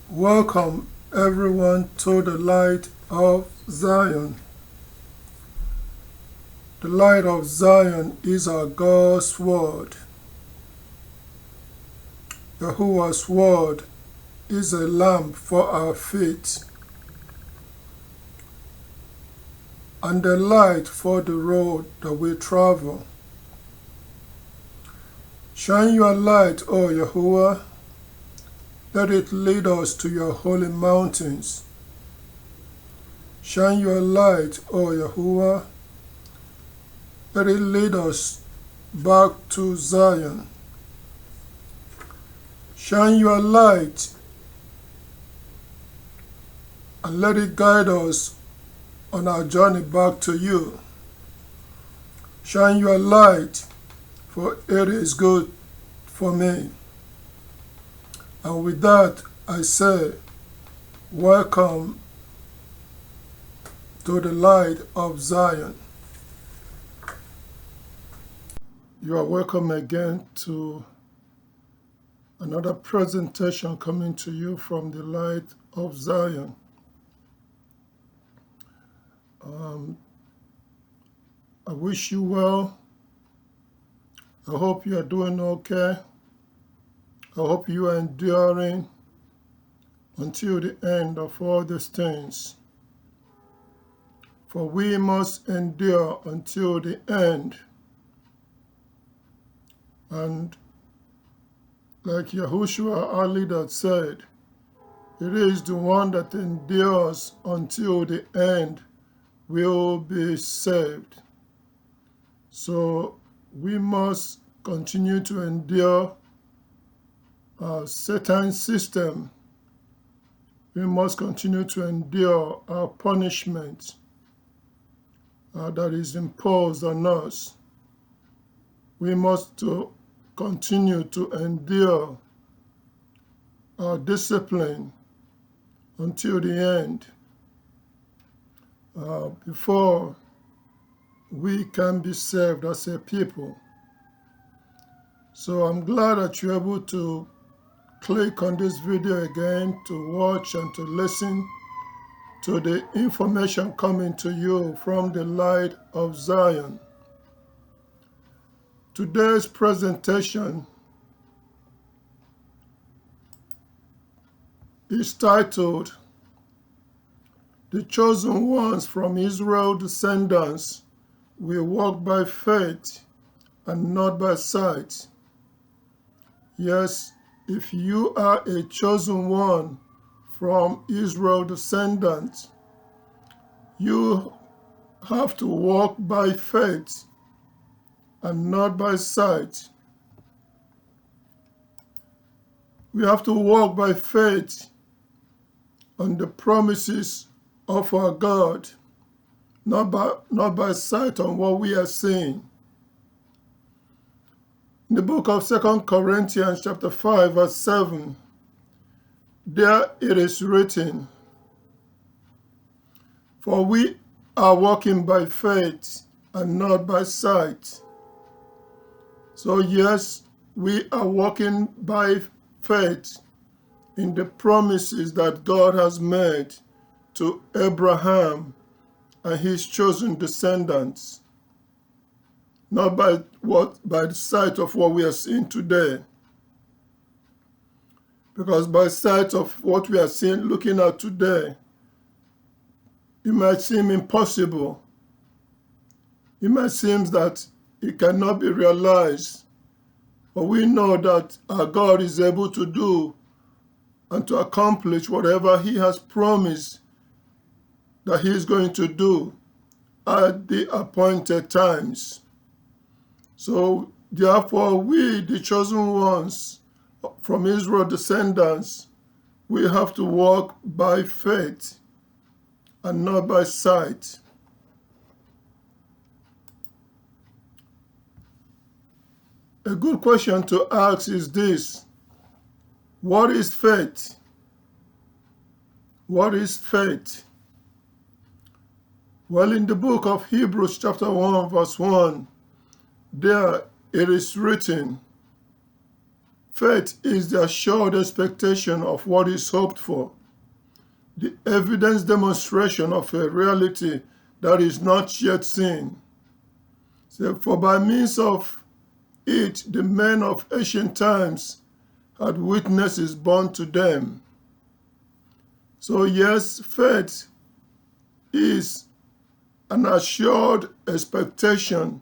Welcome everyone to the light of Zion. The light of Zion is our God's word. Yahuwah's word is a lamp for our feet and a light for the road that we travel. Shine your light, O Yahuwah. Let it lead us to your holy mountains. Shine your light, O Yahuwah. Let it lead us back to Zion. Shine your light and let it guide us on our journey back to you. Shine your light, for it is good for me. And with that, I say, welcome to the light of Zion. You are welcome again to another presentation coming to you from the light of Zion. I wish you well. I hope you are doing okay. I hope you are enduring until the end of all these things. For we must endure until the end. And like Yahushua, our leader, said, it is the one that endures until the end will be saved. So we must continue to endure Satan's system. We must continue to endure our punishment that is imposed on us. We must continue to endure our discipline until the end before we can be saved as a people. So I'm glad that you're able to click on this video again to watch and to listen to the information coming to you from the light of Zion. Today's presentation is titled, The Chosen Ones from Israel's Descendants will walk by faith and not by sight. Yes, if you are a chosen one from Israel's descendants, you have to walk by faith and not by sight. We have to walk by faith on the promises of our God, not by sight on what we are seeing. In the book of 2 Corinthians chapter 5, verse 7, there it is written, for we are walking by faith and not by sight. So yes, we are walking by faith in the promises that God has made to Abraham and his chosen descendants, not by the sight of what we are seeing today. Because by sight of what we are seeing, looking at today, it might seem impossible. It might seem that it cannot be realized. But we know that our God is able to do and to accomplish whatever he has promised that he is going to do at the appointed times. So therefore, we, the chosen ones from Israel's descendants, we have to walk by faith and not by sight. A good question to ask is this: what is faith? What is faith? Well, in the book of Hebrews chapter 1, verse 1, there it is written, Faith is the assured expectation of what is hoped for, the evidence demonstration of a reality that is not yet seen. So, for by means of it, the men of ancient times had witnesses born to them. So yes, faith is an assured expectation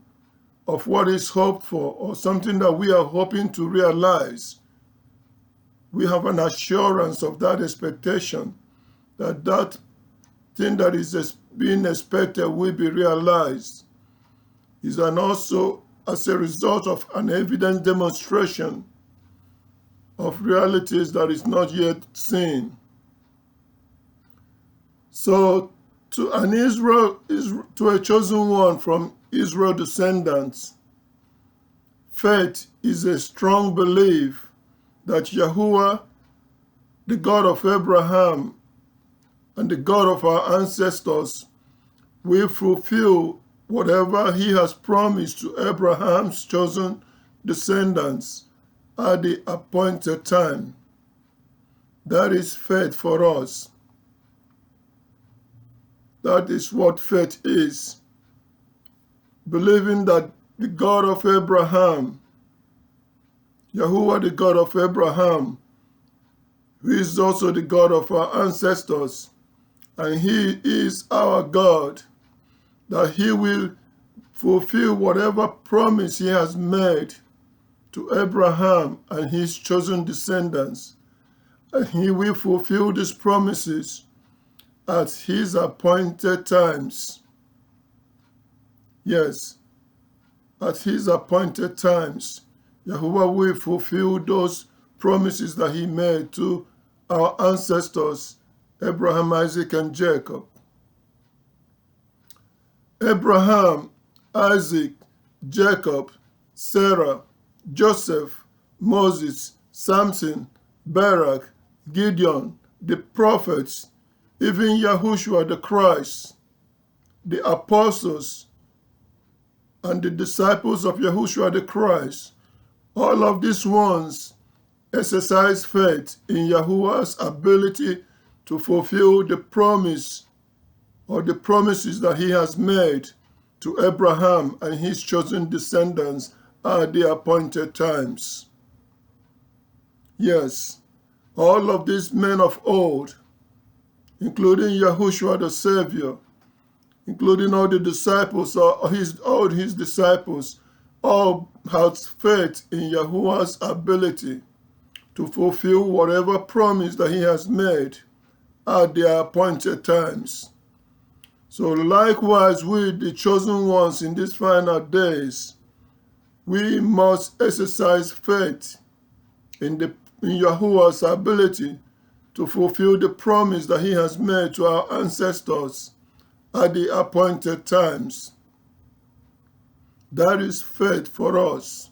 of what is hoped for, or something that we are hoping to realize. We have an assurance of that expectation, that that thing that is being expected will be realized. Is and also as a result of an evident demonstration of realities that is not yet seen. So to an Israel, to a chosen one from Israel descendants, faith is a strong belief that Yahuwah, the God of Abraham and the God of our ancestors, will fulfill whatever he has promised to Abraham's chosen descendants at the appointed time. That is faith for us. That is what faith is. Believing that the God of Abraham, Yahuwah, the God of Abraham, who is also the God of our ancestors, and he is our God, that he will fulfill whatever promise he has made to Abraham and his chosen descendants. And he will fulfill these promises at his appointed times. Yes, at his appointed times, Yahuwah will fulfill those promises that he made to our ancestors, Abraham, Isaac, and Jacob. Abraham, Isaac, Jacob, Sarah, Joseph, Moses, Samson, Barak, Gideon, the prophets, even Yahushua the Christ, the apostles, and the disciples of Yahushua the Christ, all of these ones exercise faith in Yahuwah's ability to fulfill the promise or the promises that he has made to Abraham and his chosen descendants at the appointed times. Yes, all of these men of old, including Yahushua the Savior, including all the disciples, all his disciples, all had faith in Yahuwah's ability to fulfill whatever promise that he has made at their appointed times. So likewise, we, the chosen ones in these final days, we must exercise faith in Yahuwah's ability to fulfill the promise that he has made to our ancestors at the appointed times. That is faith for us.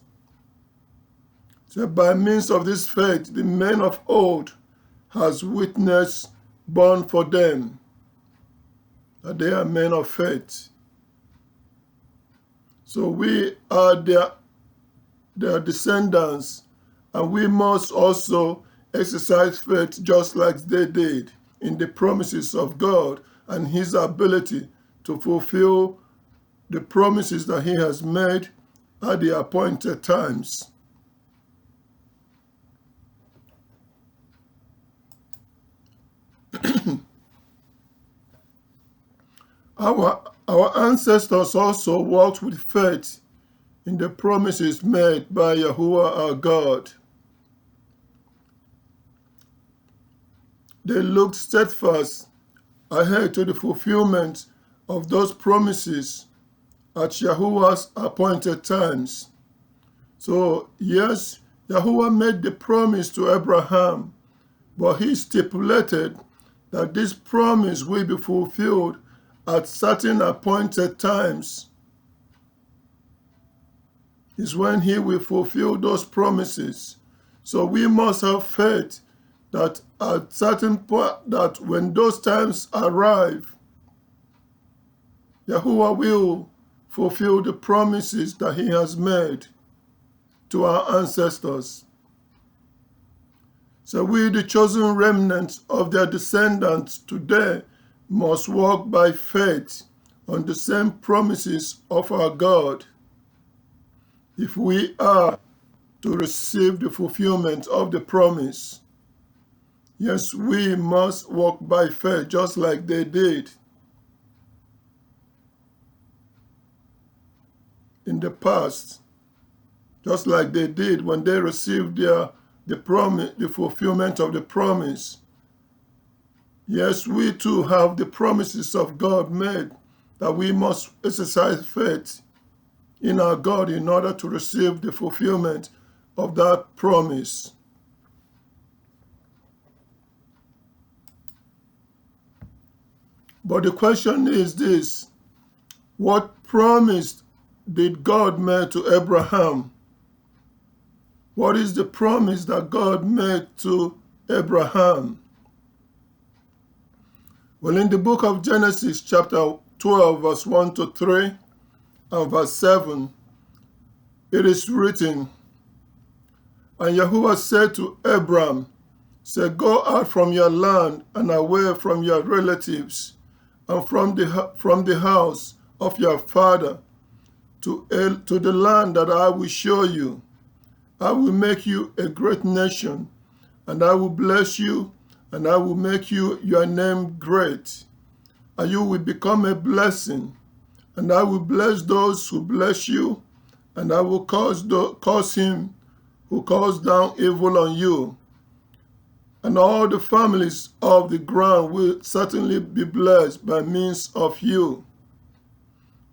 So by means of this faith, the men of old has witness born for them, that they are men of faith. So we are their descendants, and we must also exercise faith just like they did in the promises of God and his ability to fulfill the promises that he has made at the appointed times. Our ancestors also walked with faith in the promises made by Yahuwah our God. They looked steadfast ahead to the fulfillment of those promises at Yahuwah's appointed times. So yes, Yahuwah made the promise to Abraham, but he stipulated that this promise will be fulfilled at certain appointed times. Is when he will fulfill those promises. So we must have faith that at certain point, that when those times arrive, Yahuwah will fulfill the promises that he has made to our ancestors. So we, the chosen remnant of their descendants today, must walk by faith on the same promises of our God. If we are to receive the fulfillment of the promise, yes, we must walk by faith just like they did in the past, just like they did when they received the promise, the fulfillment of the promise. Yes, we too have the promises of God made, that we must exercise faith in our God in order to receive the fulfillment of that promise. But the question is this: what promise did God make to Abraham? What is the promise that God made to Abraham? Well, in the book of Genesis, chapter 12, verse 1 to 3, and verse 7, it is written, "And Yahuwah said to Abram, say, go out from your land and away from your relatives and from the house of your father to the land that I will show you. I will make you a great nation, and I will bless you, and I will make you your name great, and you will become a blessing. And I will bless those who bless you, and I will cause him who calls down evil on you. And all the families of the ground will certainly be blessed by means of you."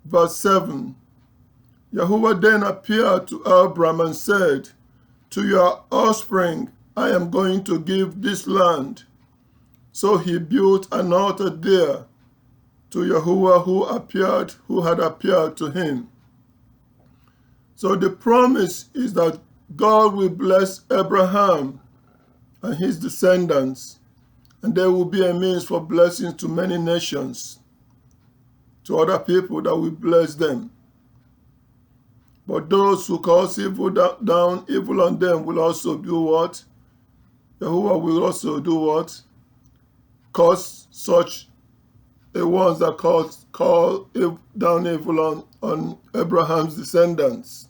Verse 7, Yahuwah then appeared to Abram and said, "To your offspring I am going to give this land." So he built an altar there to Yahuwah who had appeared to him. So the promise is that God will bless Abraham and his descendants, and there will be a means for blessings to many nations, to other people that will bless them. But those who cause evil down evil on them will also do what? Yahuwah will also do what? Cause such the ones that call down evil on Abraham's descendants.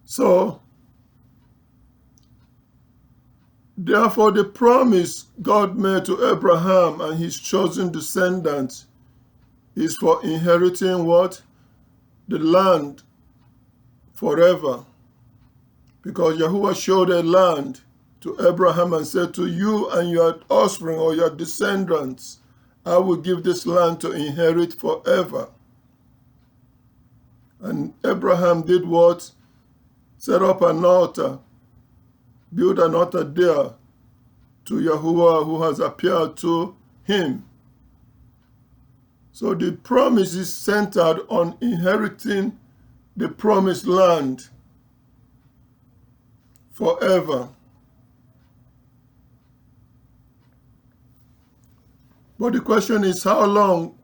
So, therefore, the promise God made to Abraham and his chosen descendants is for inheriting what? The land forever. Because Yahuwah showed a land to Abraham and said, to you and your offspring or your descendants, I will give this land to inherit forever. And Abraham did what? Set up an altar, build an altar there to Yahuwah who has appeared to him. So the promise is centered on inheriting the promised land forever. But the question is, how long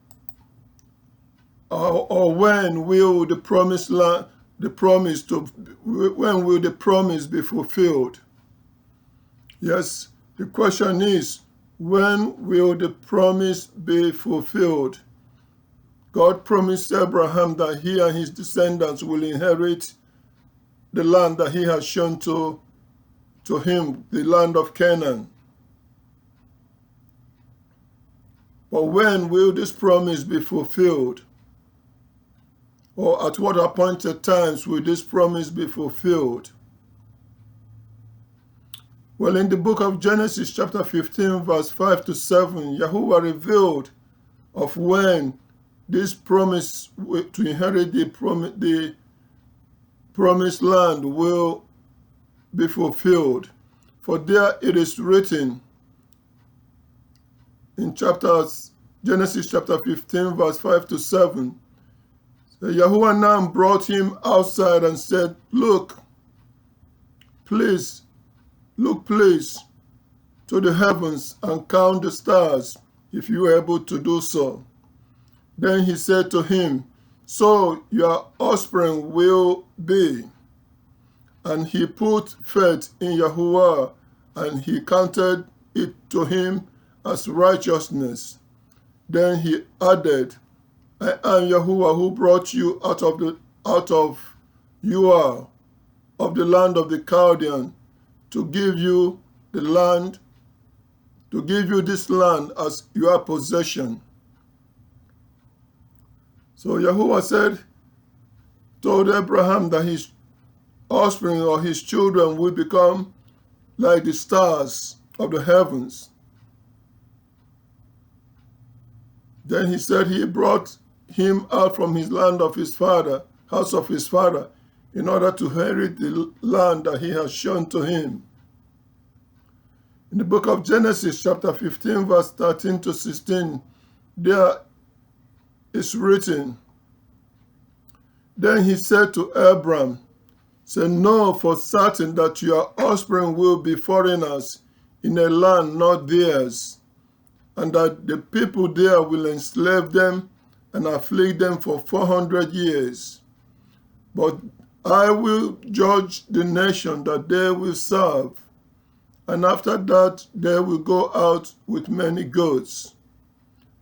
or when will the promised land, when will the promise be fulfilled? Yes, the question is, when will the promise be fulfilled? God promised Abraham that he and his descendants will inherit the land that he has shown to him, the land of Canaan. But when will this promise be fulfilled? Or at what appointed times will this promise be fulfilled? Well, in the book of Genesis chapter 15, verse 5 to 7, Yahuwah revealed of when this promise to inherit the promised land will be fulfilled. For there it is written in Genesis chapter 15, verse 5 to 7, Yahuwah now brought him outside and said, look please to the heavens and count the stars, if you are able to do so. Then he said to him, so your offspring will be. And he put faith in Yahuwah, and he counted it to him as righteousness. Then he added, I am Yahuwah who brought you out of Ur, of the land of the Chaldean, to give you this land as your possession. So Yahuwah told Abraham that his offspring or his children will become like the stars of the heavens. Then he said he brought him out from his land of his father, house of his father, in order to inherit the land that he has shown to him. In the book of Genesis, chapter 15, verse 13 to 16, there is written, Then he said to Abram, know for certain that your offspring will be foreigners in a land not theirs, and that the people there will enslave them and afflict them for 400 years. But I will judge the nation that they will serve, and after that they will go out with many goats.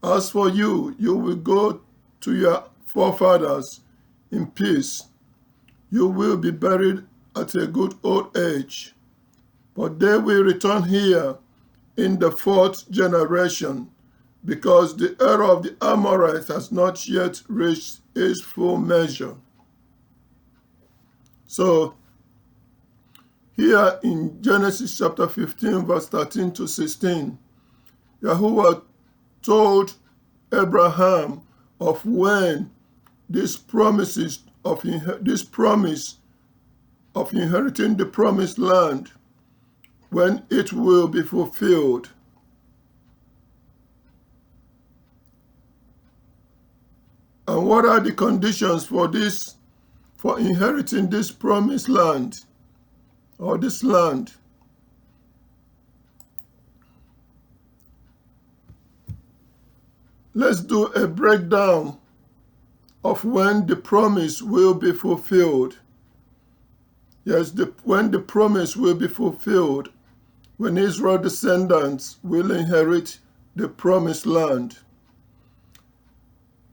As for you, you will go to your forefathers in peace. You will be buried at a good old age, but they will return here in the 4th generation, because the era of the Amorites has not yet reached its full measure. So, here in Genesis chapter 15, verse 13 to 16, Yahuwah told Abraham of when this promise of inheriting the promised land, when it will be fulfilled. And what are the conditions for inheriting this promised land, or this land? Let's do a breakdown of when the promise will be fulfilled. Yes, when the promise will be fulfilled, when Israel's descendants will inherit the promised land.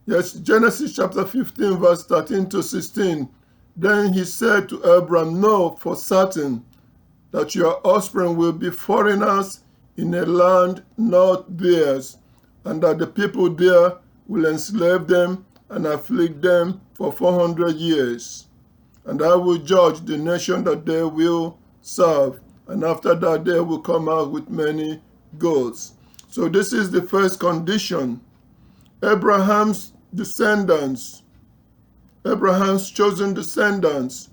Yes, Genesis chapter 15, verse 13 to 16. Then he said to Abram, know for certain that your offspring will be foreigners in a land not theirs, and that the people there will enslave them and afflict them for 400 years. And I will judge the nation that they will serve, and after that they will come out with many goats. So this is the first condition. Abraham's descendants, Abraham's chosen descendants,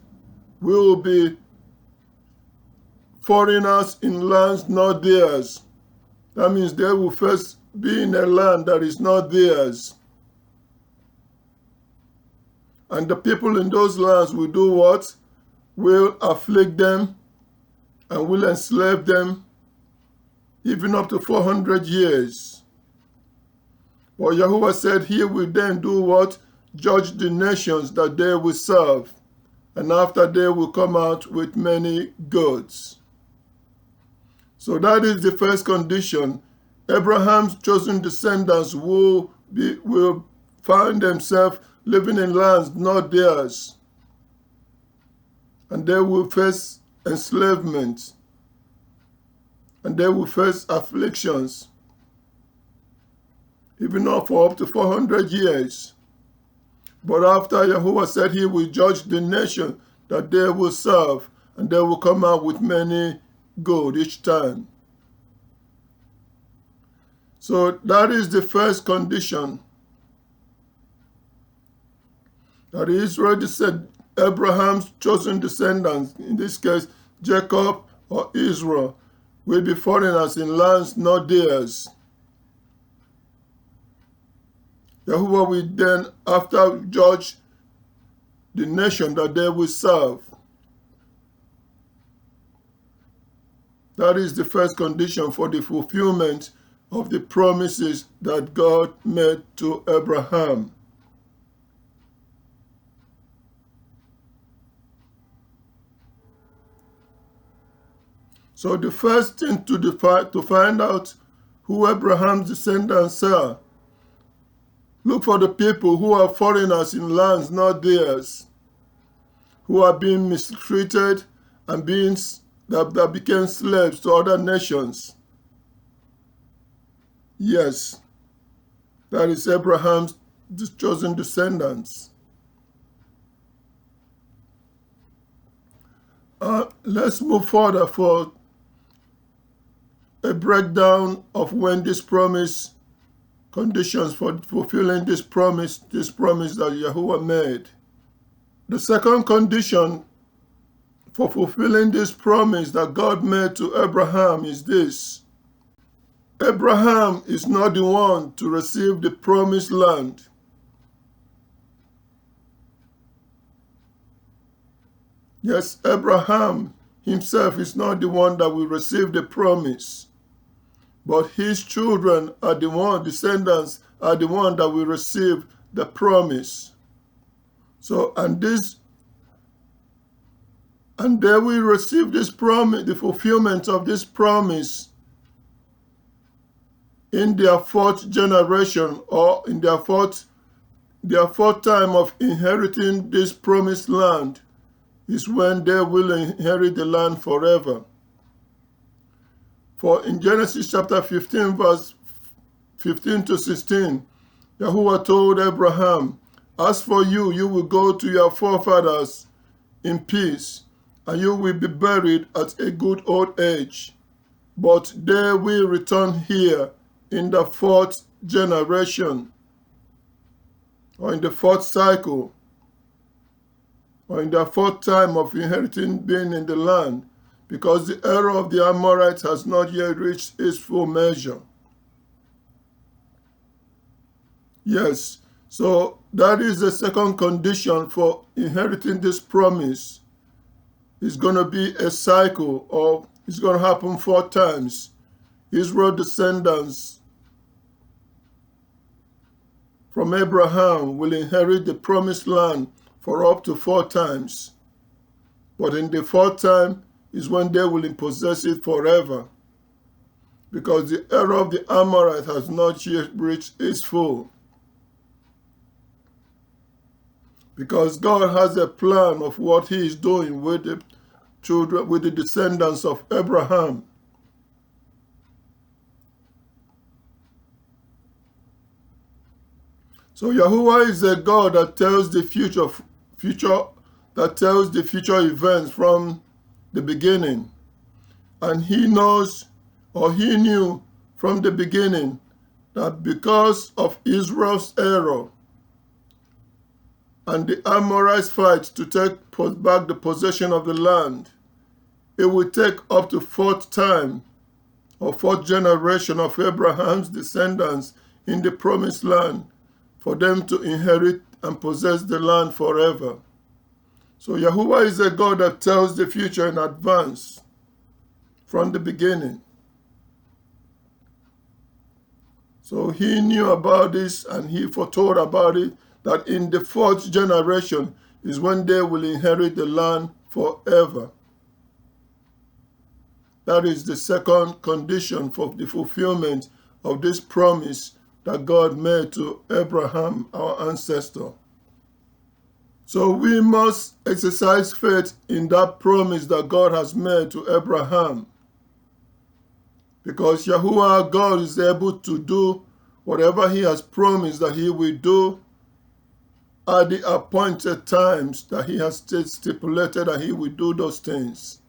will be foreigners in lands not theirs. That means they will first be in a land that is not theirs. And the people in those lands will do what? Will afflict them and will enslave them even up to 400 years. But Yahuwah said he will then do what? Judge the nations that they will serve. And after they will come out with many goods. So that is the first condition. Abraham's chosen descendants will find themselves living in lands not theirs. And they will face enslavement. And they will face afflictions. Even not for up to 400 years. But after Yahuwah said he will judge the nation that they will serve, and they will come out with many gold each time. So that is the first condition. That Israel said Abraham's chosen descendants, in this case Jacob or Israel, will be foreigners in lands not theirs. Yahuwah will then, after, judge the nation that they will serve. That is the first condition for the fulfillment of the promises that God made to Abraham. So the first thing to find out who Abraham's descendants are, look for the people who are foreigners in lands not theirs, who are being mistreated and that became slaves to other nations. Yes, that is Abraham's chosen descendants. Let's move further for a breakdown of when this promise, conditions for fulfilling this promise that Yahuwah made. The second condition for fulfilling this promise that God made to Abraham is this: Abraham is not the one to receive the promised land. Yes, Abraham himself is not the one that will receive the promise, but his children are the one, descendants are the one that will receive the promise. So, and they will receive this promise, the fulfillment of this promise, in their fourth generation, or in their fourth time of inheriting this promised land, is when they will inherit the land forever. For in Genesis chapter 15, verse 15 to 16, Yahuwah told Abraham, "As for you, you will go to your forefathers in peace, and you will be buried at a good old age. But they will return here in the fourth generation, or in the fourth cycle, or in the fourth time of inheriting being in the land, because the era of the Amorites has not yet reached its full measure." Yes, so that is the second condition for inheriting this promise. It's going to be a cycle, or it's going to happen 4 times. Israel's descendants from Abraham will inherit the promised land for up to 4 times. But in the 4th time is when they will possess it forever, because the era of the Amorite has not yet reached its full. Because God has a plan of what he is doing with the children, with the descendants of Abraham. So Yahuwah is a God that tells the future events from the beginning. And he knows, or he knew from the beginning, that because of Israel's error and the Amorites' fight to take back the possession of the land, it will take up to 4th time or 4th generation of Abraham's descendants in the promised land for them to inherit and possess the land forever. So Yahuwah is a God that tells the future in advance from the beginning. So he knew about this and he foretold about it, that in the 4th generation is when they will inherit the land forever. That is the second condition for the fulfillment of this promise that God made to Abraham, our ancestor. So we must exercise faith in that promise that God has made to Abraham, because Yahuwah God is able to do whatever he has promised that he will do at the appointed times that he has stipulated that he will do those things.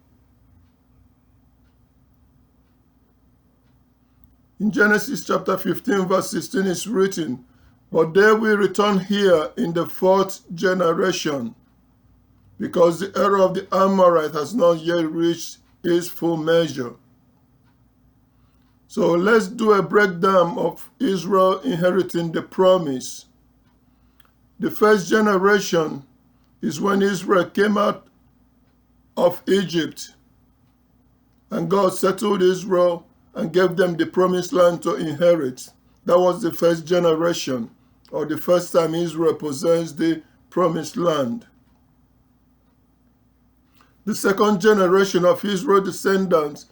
In Genesis chapter 15, verse 16 is written, "But they will return here in the 4th generation, because the era of the Amorite has not yet reached its full measure." So let's do a breakdown of Israel inheriting the promise. The 1st generation is when Israel came out of Egypt, and God settled Israel and gave them the promised land to inherit. That was the 1st generation, or the first time Israel possessed the promised land. The 2nd generation of Israel's descendants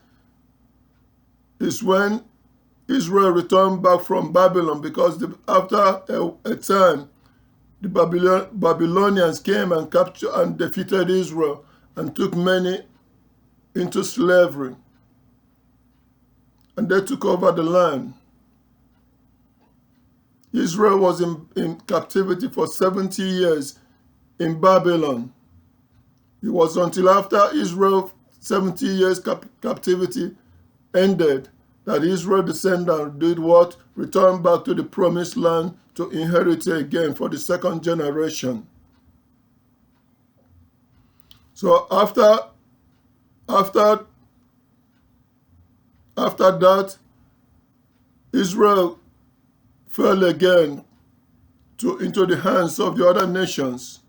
is when Israel returned back from Babylon, because after a time, the Babylonians came and captured and defeated Israel and took many into slavery. And they took over the land. Israel was in captivity for 70 years in Babylon. It was until after Israel's 70 years captivity ended that Israel's descendants did what? Returned back to the promised land to inherit it again for the second generation. So after that, Israel fell again into the hands of the other nations.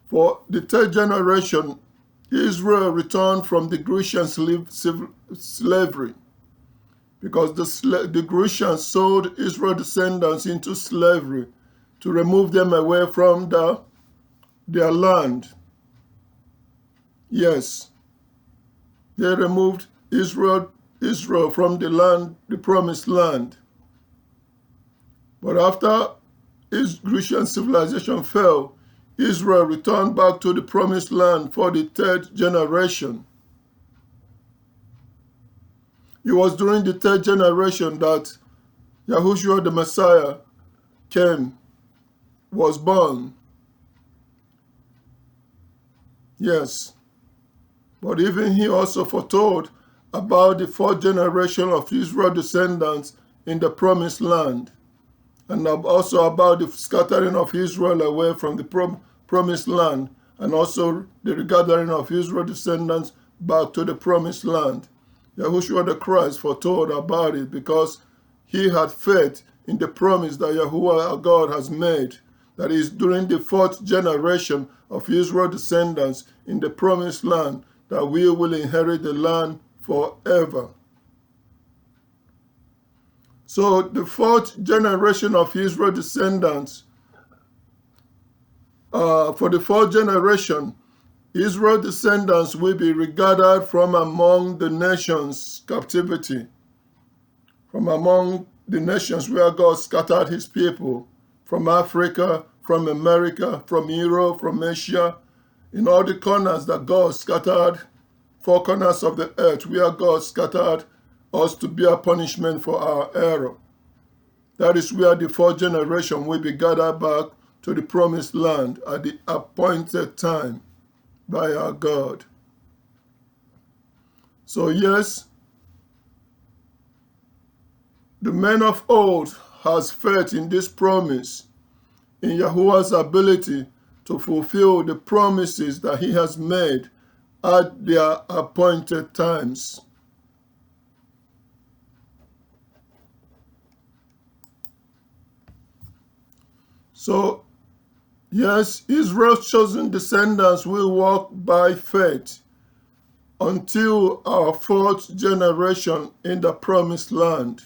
For the third generation, Israel returned from the Grecian slavery, because the Grecians sold Israel's descendants into slavery to remove them away from their land. Yes, they removed Israel from the land, the promised land. But after Grecian civilization fell, Israel returned back to the promised land for the third generation. It was during the third generation that Yahushua the Messiah was born. Yes. But even he also foretold about the fourth generation of Israel's descendants in the promised land, and also about the scattering of Israel away from the promised land, and also the regathering of Israel's descendants back to the promised land. Yahushua the Christ foretold about it because he had faith in the promise that Yahuwah our God has made, that is during the fourth generation of Israel's descendants in the promised land that we will inherit the land forever. So the fourth generation of Israel's descendants, for the fourth generation, Israel's descendants will be regathered from among the nations' captivity, from among the nations where God scattered his people, from Africa, from America, from Europe, from Asia, in all the corners that God scattered, 4 corners of the earth where God scattered us to bear punishment for our error. That is where the fourth generation will be gathered back to the promised land at the appointed time by our God. So yes, the men of old has faith in this promise, in Yahuwah's ability to fulfill the promises that he has made at their appointed times. So, yes, Israel's chosen descendants will walk by faith until our fourth generation in the promised land.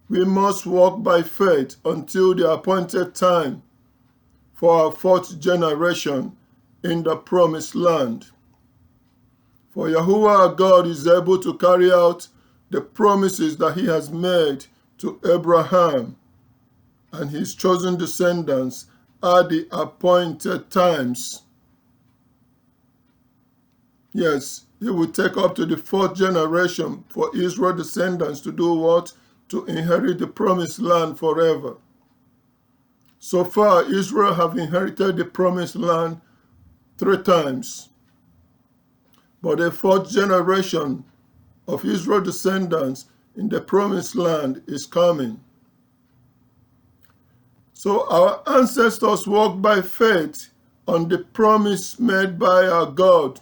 We must walk by faith until the appointed time for our fourth generation in the promised land. For Yahuwah our God is able to carry out the promises that he has made to Abraham and his chosen descendants at the appointed times. Yes, it will take up to the fourth generation for Israel's descendants to do what? To inherit the promised land forever. So far, Israel have inherited the promised land 3 times. But the fourth generation of Israel's descendants in the promised land is coming. So our ancestors walked by faith on the promise made by our God,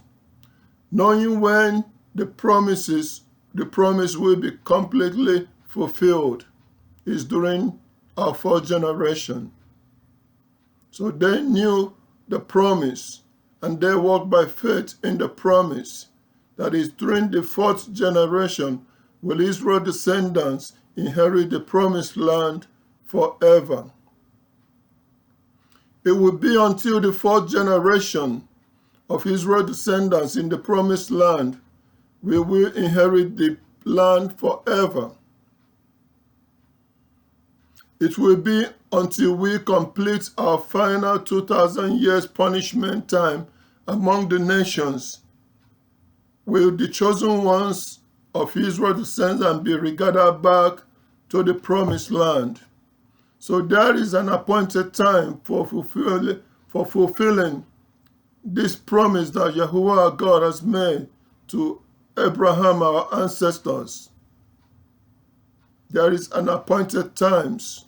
knowing when the promise will be completely fulfilled is during our fourth generation. So they knew the promise, and they walked by faith in the promise. That is, during the fourth generation will Israel's descendants inherit the promised land forever. It will be until the fourth generation of Israel's descendants in the promised land we will inherit the land forever. It will be until we complete our final 2,000 years punishment time among the nations. Will the chosen ones of Israel descend and be regathered back to the promised land? So there is an appointed time for fulfilling this promise that Yahuwah God has made to Abraham, our ancestors. There is an appointed times.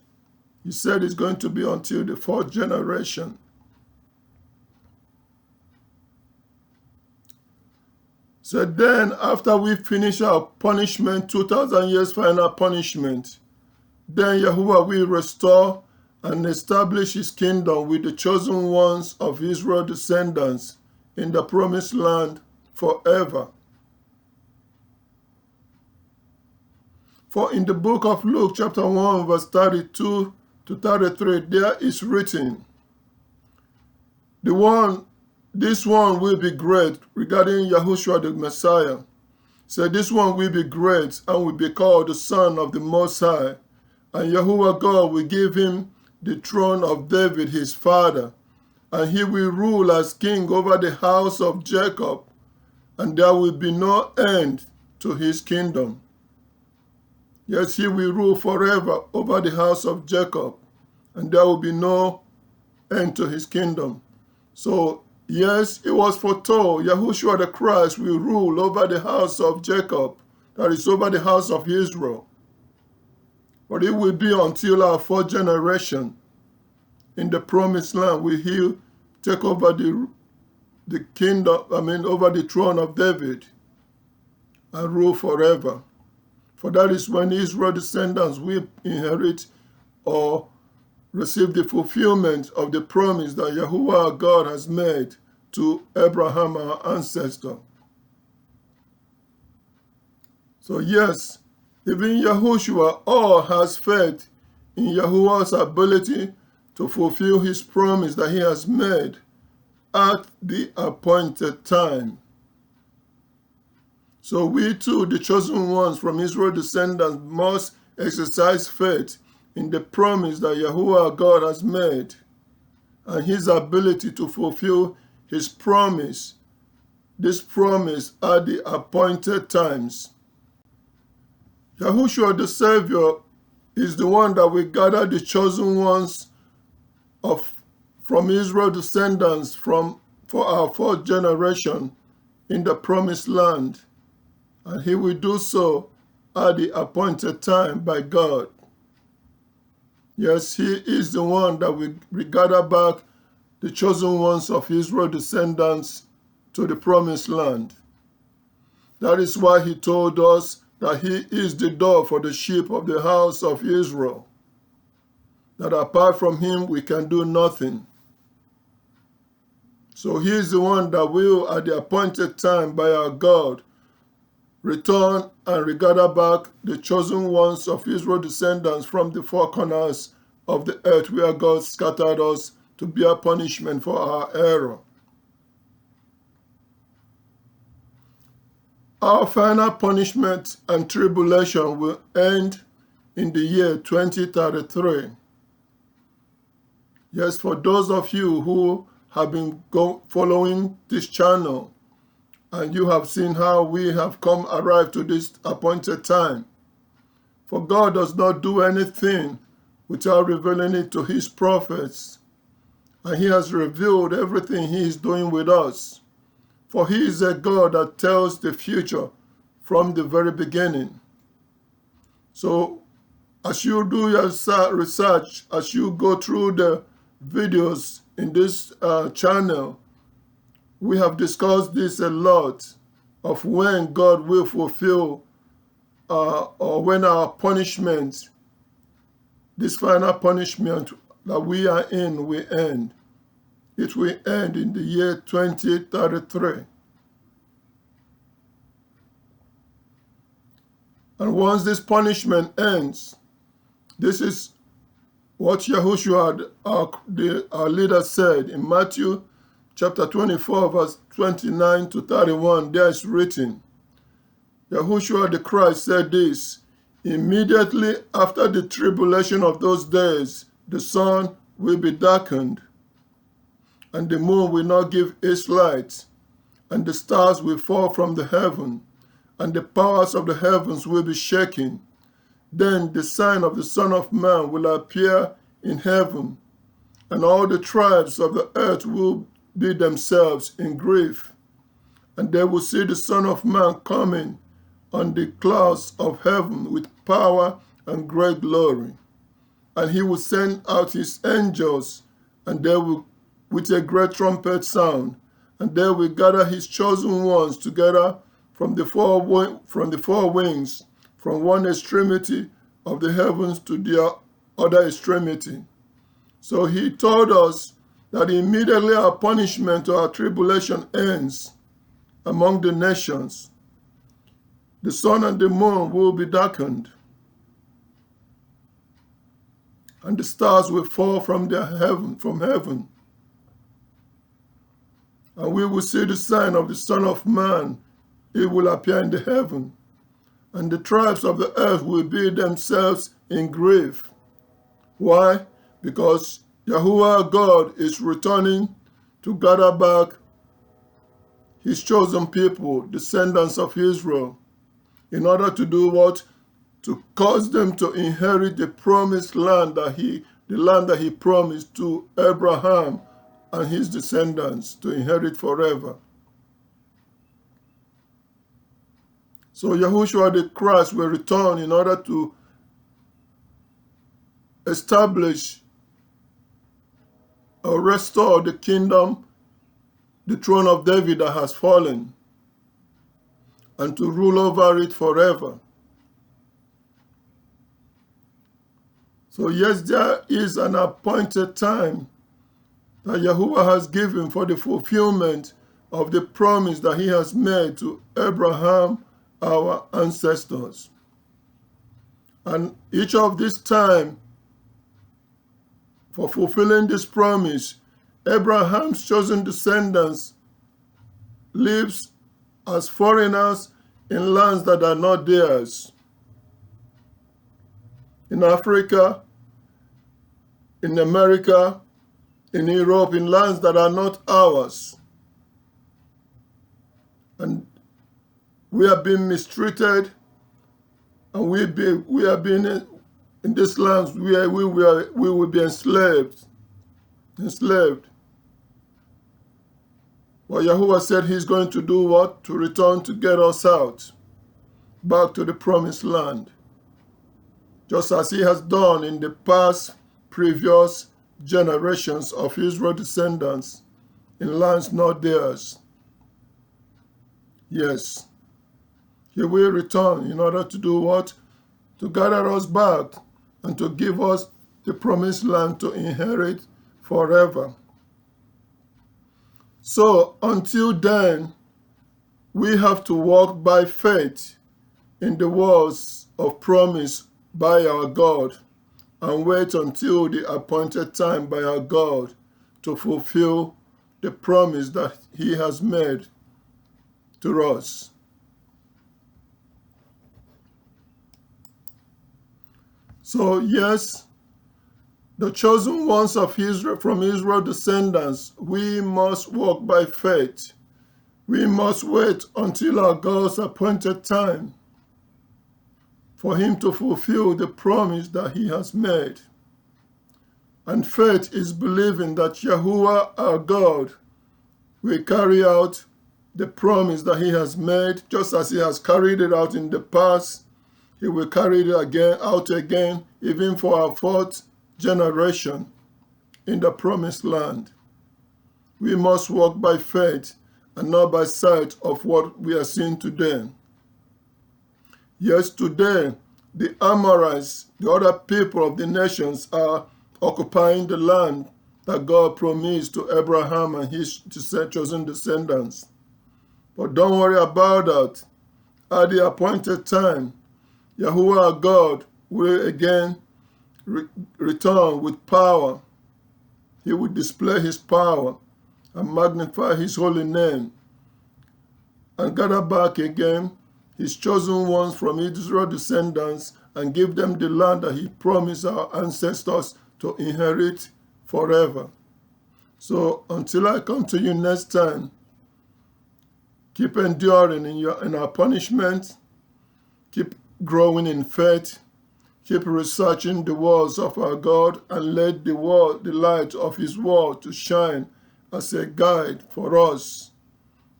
He said it's going to be until the 4th generation. So then, after we finish our punishment, 2,000 years final punishment, then Yahuwah will restore and establish his kingdom with the chosen ones of Israel's descendants in the promised land forever. For in the book of Luke, chapter 1, verse 32 to 33, there is written, this one will be great, regarding Yahushua the Messiah. So this one will be great and will be called the Son of the Most High. And Yahuwah God will give him the throne of David his father, and he will rule as king over the house of Jacob, and there will be no end to his kingdom. Yes, he will rule forever over the house of Jacob, and there will be no end to his kingdom. So, yes, it was foretold Yahushua the Christ will rule over the house of Jacob, that is over the house of Israel. But it will be until our 4th generation in the promised land will he take over the kingdom, over the throne of David and rule forever. For that is when Israel's descendants will inherit or receive the fulfillment of the promise that Yahuwah God has made to Abraham, our ancestor. So yes, even Yahushua all has faith in Yahuwah's ability to fulfill his promise that he has made at the appointed time. So we too, the chosen ones from Israel's descendants, must exercise faith in the promise that Yahuwah God has made and his ability to fulfill his promise, this promise at the appointed times. Yahushua the Savior is the one that will gather the chosen ones from Israel's descendants for our 4th generation in the promised land. And he will do so at the appointed time by God. Yes, he is the one that will gather back the chosen ones of Israel's descendants to the promised land. That is why he told us that he is the door for the sheep of the house of Israel, that apart from him we can do nothing. So he is the one that will, at the appointed time by our God, return and regather back the chosen ones of Israel's descendants from the 4 corners of the earth where God scattered us to bear punishment for our error. Our final punishment and tribulation will end in the year 2033. Yes, for those of you who have been following this channel, and you have seen how we have arrived to this appointed time. For God does not do anything without revealing it to his prophets. And he has revealed everything he is doing with us. For he is a God that tells the future from the very beginning. So as you do your research, as you go through the videos in this channel, we have discussed this a lot, of when God will fulfill or when our punishment, this final punishment that we are in, will end. It will end in the year 2033. And once this punishment ends, this is what Yahushua, our leader, said in Matthew chapter 24, verse 29 to 31. There is written, Yahushua the Christ said this, immediately after the tribulation of those days, the sun will be darkened, and the moon will not give its light, and the stars will fall from the heaven, and the powers of the heavens will be shaken. Then the sign of the Son of Man will appear in heaven, and all the tribes of the earth will be themselves in grief, and they will see the Son of Man coming on the clouds of heaven with power and great glory. And he will send out his angels, and they will, with a great trumpet sound, and they will gather his chosen ones together from the four winds, from one extremity of the heavens to the other extremity. So he told us that immediately our punishment or our tribulation ends among the nations, the sun and the moon will be darkened, and the stars will fall from heaven. And we will see the sign of the Son of Man. It will appear in the heaven, and the tribes of the earth will be themselves in grief. Why? Because Yahuwah God is returning to gather back his chosen people, descendants of Israel, in order to do what? To cause them to inherit the promised land the land that he promised to Abraham and his descendants to inherit forever. So Yahushua the Christ will return in order to establish or restore the kingdom, the throne of David that has fallen, and to rule over it forever. So yes, there is an appointed time that Yahuwah has given for the fulfillment of the promise that he has made to Abraham, our ancestors. And each of this time, for fulfilling this promise, Abraham's chosen descendants lives as foreigners in lands that are not theirs. In Africa, in America, in Europe, in lands that are not ours. And we have been mistreated, and we have been in these lands where we will be enslaved. But Yahuwah said he's going to do what? To return to get us out, back to the promised land. Just as he has done in the past, previous generations of Israel descendants in lands not theirs. Yes, he will return in order to do what? To gather us back and to give us the promised land to inherit forever. So until then, we have to walk by faith in the words of promise by our God, and wait until the appointed time by our God to fulfill the promise that he has made to us. So yes, the chosen ones of Israel, from Israel descendants, we must walk by faith. We must wait until our God's appointed time for him to fulfill the promise that he has made. And faith is believing that Yahuwah, our God, will carry out the promise that he has made, just as he has carried it out in the past. He will carry it out again, even for our fourth generation in the promised land. We must walk by faith and not by sight of what we are seeing today. Yes, today, the Amorites, the other people of the nations, are occupying the land that God promised to Abraham and his chosen descendants. But don't worry about that. At the appointed time, Yahuwah God will again return with power. He will display his power and magnify his holy name and gather back again his chosen ones from Israel descendants, and give them the land that he promised our ancestors to inherit forever. So until I come to you next time, keep enduring in our punishment, keep growing in faith, keep researching the words of our God, and let the light of his word to shine as a guide for us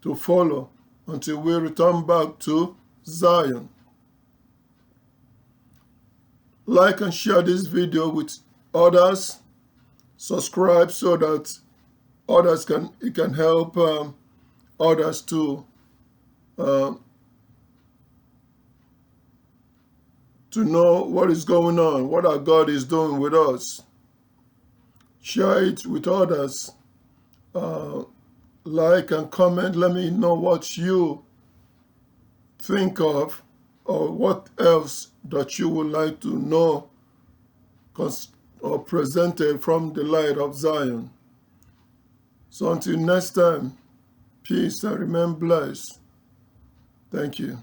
to follow until we return back to Zion. Like and share this video with others. Subscribe so that it can help others to know what is going on, what our God is doing with us. Share it with others. Like and comment. Let me know what you think of, or what else that you would like to know or presented from the light of Zion. So until next time, peace and remain blessed. Thank you.